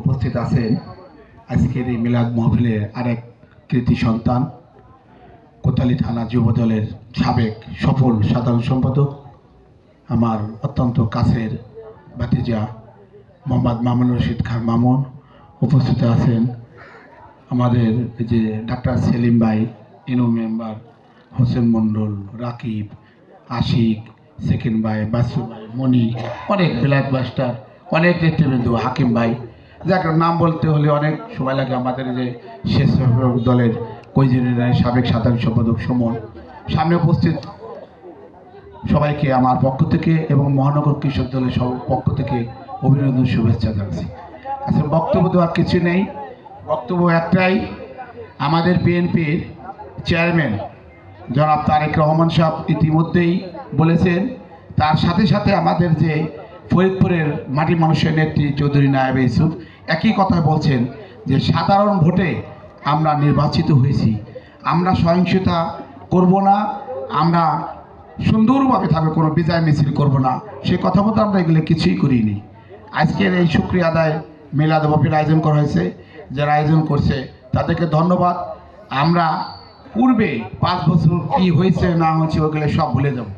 উপস্থিত আছেন আজকের এই মিলাদ মাহফিলের আরেক কৃতি সন্তান, কোতোয়ালি থানা যুবদলের সাবেক সফল সাধারণ সম্পাদক, আমার অত্যন্ত কাছের ভাতিজা মোহাম্মদ মামুন রশিদ খান মামুন। উপস্থিত আছেন আমাদের যে ডাক্তার সেলিম ভাই, ইনু মেম্বার, হোসেন মণ্ডল, রাকিব, আশিক, সেকেন্ড ভাই, বাসু ভাই, মনি, অনেক বিলাত মাস্টার, অনেক নেতৃবৃন্দ, হাকিম ভাই, যাকে নাম বলতে হলে অনেক সময় লাগে। আমাদের যে স্বেচ্ছাসেবক দলের কৈজিনের সাবেক সাধারণ সম্পাদক সুমন, সামনে উপস্থিত সবাইকে আমার পক্ষ থেকে এবং মহানগর কৃষক দলের সব পক্ষ থেকে অভিনন্দন, শুভেচ্ছা জানাচ্ছি। আসলে বক্তব্য দেওয়ার কিছু নেই, বক্তব্য একটাই, আমাদের বিএনপির চেয়ারম্যান জনাব তারেক রহমান সাহেব ইতিমধ্যেই বলেছেন, তার সাথে সাথে আমাদের যে ফরিদপুরের মাটি মানুষের নেত্রী চৌধুরী নায়েবে ইউসুফ একই কথা বলছেন যে সাধারণ ভোটে আমরা নির্বাচিত হয়েছি, আমরা সহিংসতা করব না, আমরা সুন্দরভাবে থাকবে, কোনো বিজয় মিছিল করব না। সে কথা মতো আমরা এগুলো কিছুই করিনি। আজকের এই শুকরিয়া আদায় মিলাদ মাহফিল আয়োজন করা হয়েছে, যারা আয়োজন করছে তাদেরকে ধন্যবাদ। আমরা পূর্বে 5 বছর কি হয়েছে না হয়েছে ওগুলো সব ভুলে যাব।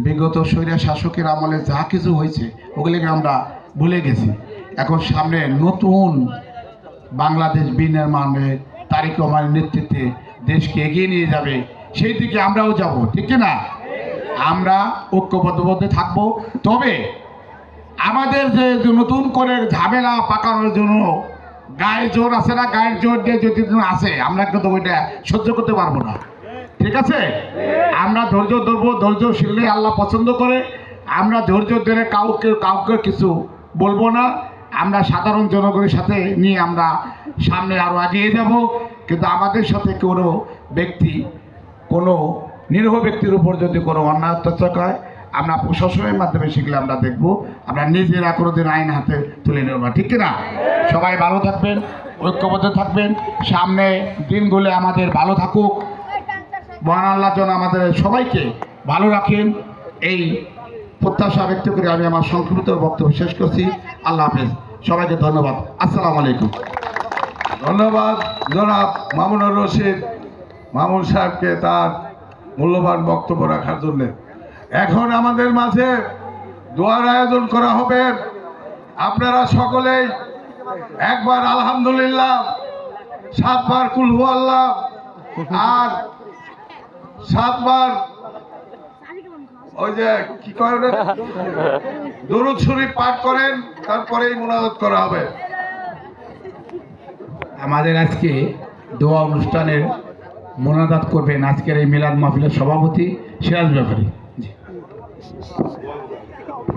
বিগত স্বৈরা শাসকের আমলে যা কিছু হয়েছে ওগুলোকে আমরা ভুলে গেছি। এখন সামনে নতুন বাংলাদেশ বিনির্মাণের তারেক রহমানের নেতৃত্বে দেশকে এগিয়ে নিয়ে যাবে, সেই দিকে আমরাও যাব, ঠিক না? আমরা ঐক্যবদ্ধ থাকবো। তবে আমাদের যে নতুন করে ঝামেলা পাকানোর জন্য গায়ের জোর আছে না, গায়ের জোর দিয়ে যদি আসে আমরা কিন্তু ওইটা সহ্য করতে পারবো না, ঠিক আছে? আমরা ধৈর্য ধরবো, ধৈর্যশীল আল্লাহ পছন্দ করে। আমরা ধৈর্য ধরে কাউকে কিছু বলবো না। আমরা সাধারণ জনগণের সাথে নিয়ে আমরা সামনে আরও এগিয়ে যাব। কিন্তু আমাদের সাথে কোনো ব্যক্তি, কোনো নিরীহ ব্যক্তির উপর যদি কোনো অন্যায় অত্যাচার হয়, আমরা প্রশাসনের মাধ্যমে সেগুলো আমরা দেখব। আমরা নিজেরা কোনোদিন আইন হাতে তুলে নেব না, ঠিক না? সবাই ভালো থাকবেন, ঐক্যবদ্ধ থাকবেন। সামনে দিনগুলো আমাদের ভালো থাকুক, মহান আল্লাহ যেন আমাদের সবাইকে ভালো রাখেন, এই প্রত্যাশা ব্যক্ত করে আমি আমার সংক্ষিপ্ত বক্তব্য শেষ করছি। আল্লাহ হাফেজ, সবাইকে ধন্যবাদ। আসসালামু আলাইকুম। ধন্যবাদ জনাব মামুনুর রশিদ মামুন সাহেবকে তার মূল্যবান বক্তব্য রাখার জন্য। এখন আমাদের মাঝে দোয়ার আয়োজন করা হবে। আপনারা সকলেই একবার আলহামদুলিল্লাহ, 7 বার কুল হু আল্লাহ, আর 7 বার ওই যে কি করেন দরুদ শরীফ পাঠ করেন, তারপরেই মুনাজাত করা হবে। আমাদের আজকে দোয়া অনুষ্ঠানের মোনাজাত করবেন আজকের এই মিলাদ মাহফিলের সভাপতি সিরাজ ব্যাপারী।